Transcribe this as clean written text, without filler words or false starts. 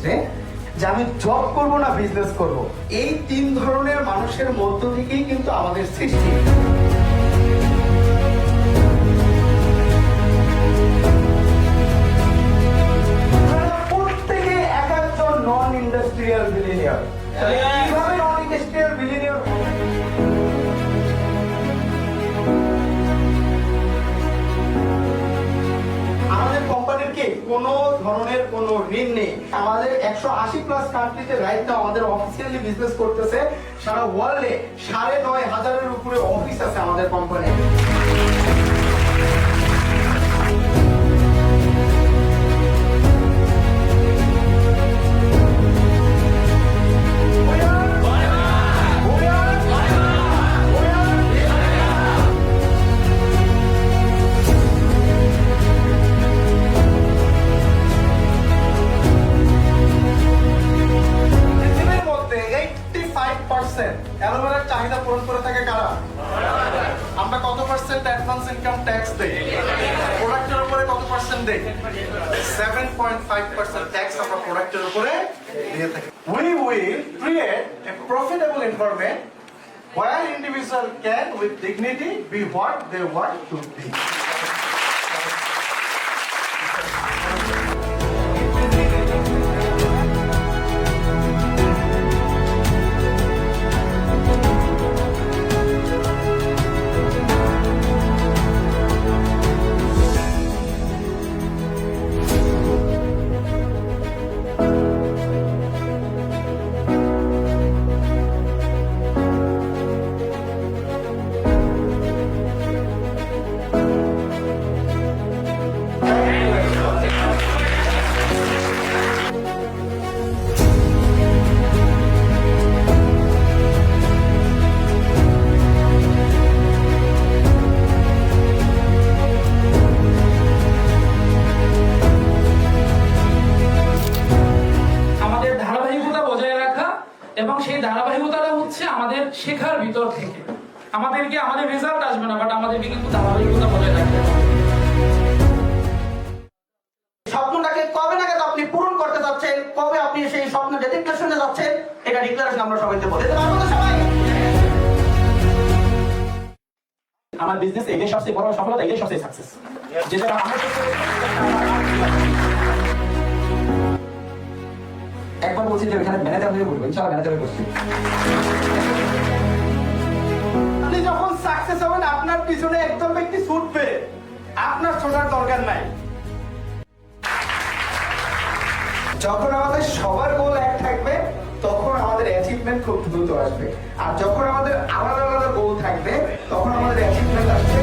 ক্ষেত্রে যে আমি জব করব না বিজনেস করব, এই তিন ধরনের মানুষের মধ্য থেকেই কিন্তু আমাদের সৃষ্টি। প্রত্যেকে এক একজন নন ইন্ডাস্ট্রিয়াল বিলিনিয়ার। কিভাবে নন ইন্ডাস্ট্রিয়াল বিলিনিয়ার? আমাদের কোম্পানির কি কোনো ধরনের কোনো ঋণ নেই। আমাদের 180+ কান্ট্রিতে রাইট নাও আমাদের অফিসিয়ালি বিজনেস করতেছে। সারা ওয়ার্ল্ডে 9,500-এর উপরে অফিস আছে আমাদের কোম্পানি। অ্যালোভেরার চাহিদা পূরণ করে থাকে কারা? আমরা কত পার্সেন্ট অ্যাডভান্স ইনকাম ট্যাক্স দেই? প্রোডাক্টের উপরে কত পার্সেন্ট দেই? 7.5% ট্যাক্স আমরা প্রোডাক্টের উপরে দিয়ে থাকি। We will create a profitable environment where individual can with dignity be what they want to be. এবং সেই ধারাবাহিকতাটা হচ্ছে আমাদের শেখার ভিতর থেকে। আমাদেরকে আমাদের রেজাল্ট আসবে না, বাট আমাদেরকে কিন্তু ধারাবাহিকতা বজায় রাখতে হবে। স্বপ্নটাকে কবে নাগাদ আপনি পূরণ করতে যাচ্ছেন, কবে আপনি সেই স্বপ্ন ডেডিকেশনে যাচ্ছেন, এটা ডিক্লারেশন আমরা সবাইকে বলে দিতে পারবো না সবাই? আমার বিজনেস এটাই সবচেয়ে বড় সফলতা, এটাই সবচেয়ে সাকসেস। যেটা একবার বলছি যে এখানে ম্যানেজার হয়ে বলবো, ইনশাআল্লাহ ম্যানেজার হয়ে বসছি। আপনি যখন সাকসেস হবেন আপনার পিছনে একজন ব্যক্তি ছুটবে, আপনার ছোটার দরকার নাই। যখন আমাদের সবার গোল এক থাকবে তখন আমাদের অ্যাচিভমেন্ট খুব দ্রুত আসবে, আর যখন আমাদের আলাদা আলাদা গোল থাকবে তখন আমাদের অ্যাচিভমেন্ট আসবে।